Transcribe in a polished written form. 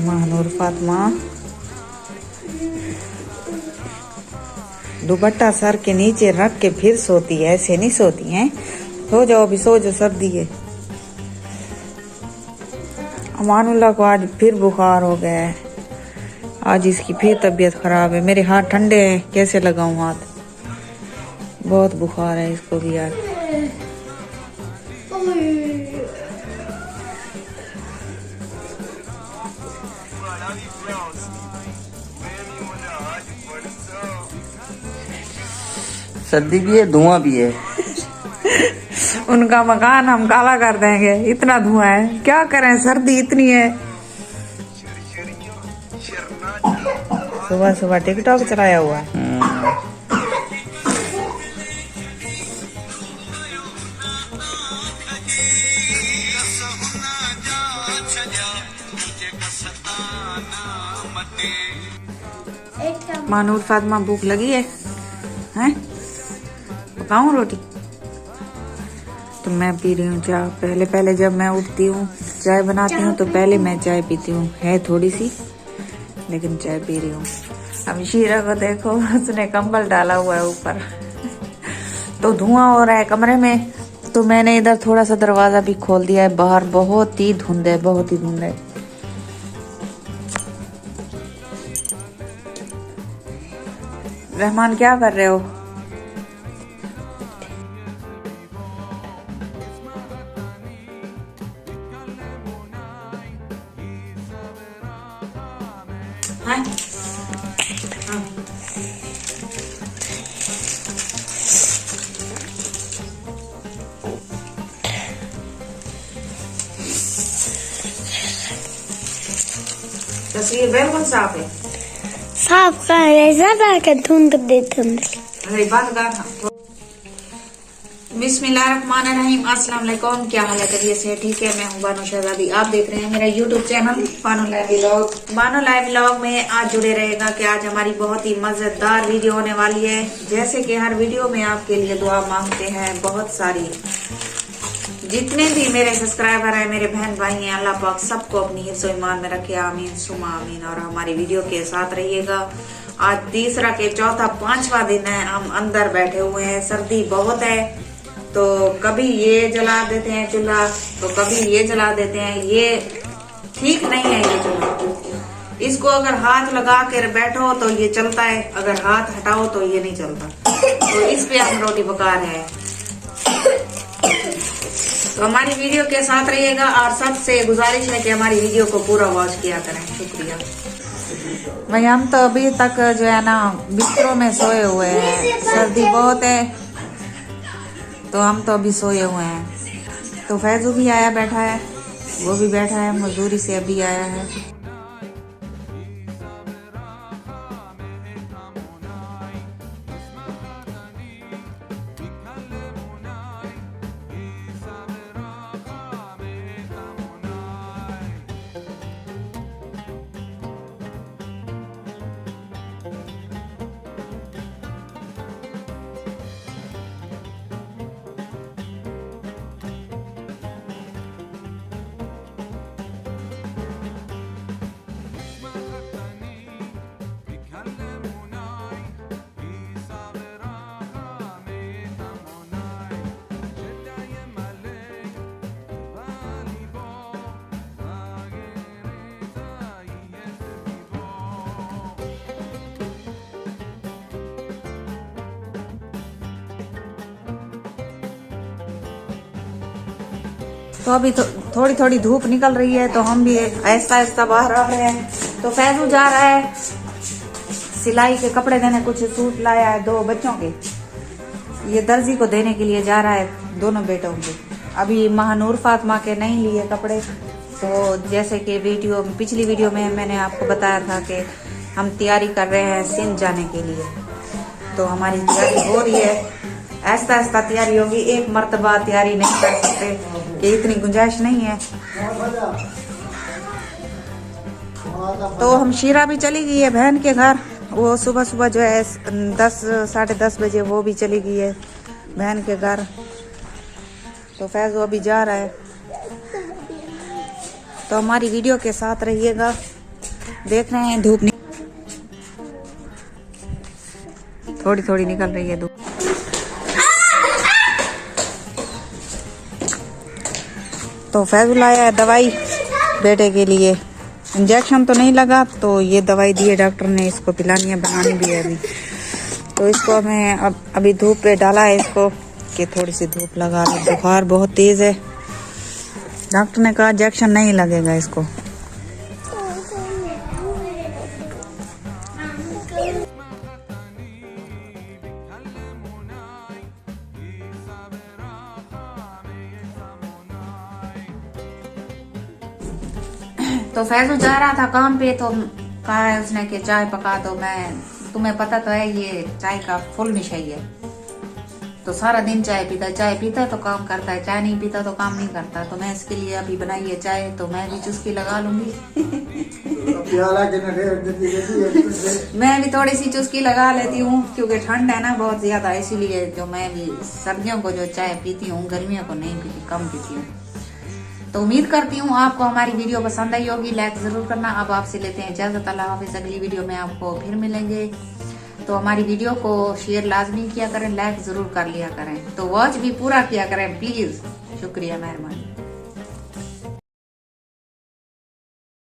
महानूर फातिमा दुपट्टा sir के नीचे रख के फिर सोती है, ऐसे नहीं सोती हैं। सो जाओ अभी, सो जाओ, सर्दी है। अमानुल्लाह को आज फिर बुखार हो गया है, आज इसकी फिर तबीयत खराब है। मेरे हाथ ठंडे हैं, कैसे लगाऊं हाथ, बहुत बुखार है इसको भी आज। सर्दी भी है, धुआं भी है। उनका मकान हम काला कर देंगे, इतना धुआं है, क्या करें, सर्दी इतनी है। सुबह सुबह टिकटॉक चलाया हुआ है। मानूर फातिमा भूख लगी है, हैं? पकाऊं रोटी? तो मैं पी रही हूँ चाय। पहले पहले जब मैं उठती हूँ चाय बनाती हूँ तो पहले मैं चाय पीती हूँ, है थोड़ी सी, लेकिन चाय पी रही हूँ। अब शीरा को देखो, उसने कंबल डाला हुआ है ऊपर। तो धुआं हो रहा है कमरे में, तो मैंने इधर थोड़ा सा दरवाजा भी खोल दिया है। बाहर बहुत ही धुंध है, बहुत ही धुंध है। रहमान क्या कर रहे हो? हाँ? तस्वीर बिल्कुल साफ है, साफ का ज़्यादा के धुंध देते हैं। अरे बात कर। बिस्मिल्लाहिर्रहमानिर्रहीम, अस्सलाम वालेकुम। क्या हाल है, तबीयत से ठीक है? मैं हूँ बानो शहजादी, आप देख रहे हैं मेरा YouTube channel Bano live vlog. Bano live vlog में आज जुड़े रहेगा कि आज हमारी बहुत ही मजेदार वीडियो होने वाली है। जैसे कि हर वीडियो में आपके लिए दुआ मांगते हैं बहुत सारी। जितने भी मेरे सब्सक्राइबर हैं, मेरे बहन भाई हैं, अल्लाह पाक सबको अपनी हिफ्ज़ व ईमान में रखे, आमीन सुमा आमीन। और हमारी वीडियो के साथ रहिएगा। आज तीसरा के चौथा पांचवा दिन है, हम अंदर बैठे हुए हैं, सर्दी बहुत है। तो कभी ये जला देते हैं चूल्हा, तो कभी ये जला देते हैं। ये ठीक नहीं है ये चूल्हा। इसको अगर हाथ लगा कर बैठो तो ये चलता है, अगर हाथ हटाओ तो ये नहीं चलता। तो इस पे हम रोटी पका रहे हैं। तो हमारी वीडियो के साथ रहिएगा और सबसे गुजारिश है कि हमारी वीडियो को पूरा वॉच किया करें। शुक्रिया भाई। हम तो अभी तक जो है ना बिस्तरों में सोए हुए हैं, सर्दी बहुत है, तो हम तो अभी सोए हुए हैं। तो फैजू भी आया बैठा है, वो भी बैठा है, मजदूरी से अभी आया है। तो अभी थोड़ी थोड़ी धूप निकल रही है, तो हम भी आहिस्ता आहिस्ता बाहर आ रहे हैं। तो फैजू जा रहा है सिलाई के कपड़े देने, कुछ सूट लाया है 2 बच्चों के, ये दर्जी को देने के लिए जा रहा है, दोनों बेटों के। अभी महानूर फातिमा के नहीं लिए कपड़े। तो जैसे कि पिछली वीडियो में मैंने आपको बताया था कि हम तैयारी कर रहे हैं सिंध जाने के लिए। तो हमारी तैयारी हो रही है, आहिस्ता आहिस्ता तैयारी होगी, एक मर्तबा तैयारी नहीं कर सकते कि इतनी गुंजाइश नहीं है। तो हम शीरा भी चली गई है बहन के घर, वो सुबह सुबह जो है 10 साढ़े 10 बजे वो भी चली गई है बहन के घर। तो फैज़ अभी जा रहा है। तो हमारी वीडियो के साथ रहिएगा देख रहे हैं धूप थोड़ी थोड़ी निकल रही है धूप। तो फैजुल आया है दवाई बेटे के लिए, इंजेक्शन तो नहीं लगा तो ये दवाई दी है डॉक्टर ने, इसको पिलानी है, बनानी भी है अभी। तो इसको मैं अभी धूप पे डाला है इसको कि थोड़ी सी धूप लगा लो, बुखार बहुत तेज है। डॉक्टर ने कहा इंजेक्शन नहीं लगेगा इसको। तो फैजू जा रहा था काम पे, तो कहा है उसने कि चाय पका दो। मैं, तुम्हें पता तो है ये चाय का फुल नशा ही है, तो सारा दिन चाय पीता है तो काम करता है, चाय नहीं पीता तो काम नहीं करता। तो मैं इसके लिए अभी बनाई है चाय, तो मैं भी चुस्की लगा लूंगी। मैं भी थोड़ी सी चुस्की लगा लेती हूँ क्योंकि ठंड है ना बहुत ज्यादा, इसीलिए जो मैं भी सर्दियों को जो चाय पीती हूँ गर्मियों को नहीं पीती, कम पीती हूँ। तो उम्मीद करती हूँ आपको हमारी वीडियो पसंद आई होगी, लाइक जरूर करना। अब आपसे लेते हैं इजाजत, अल्लाह हाफिज। अगली वीडियो में आपको फिर मिलेंगे। तो हमारी वीडियो को शेयर लाजमी किया करें, लाइक जरूर कर लिया करें, तो वॉच भी पूरा किया करें प्लीज। शुक्रिया, मेहरबानी।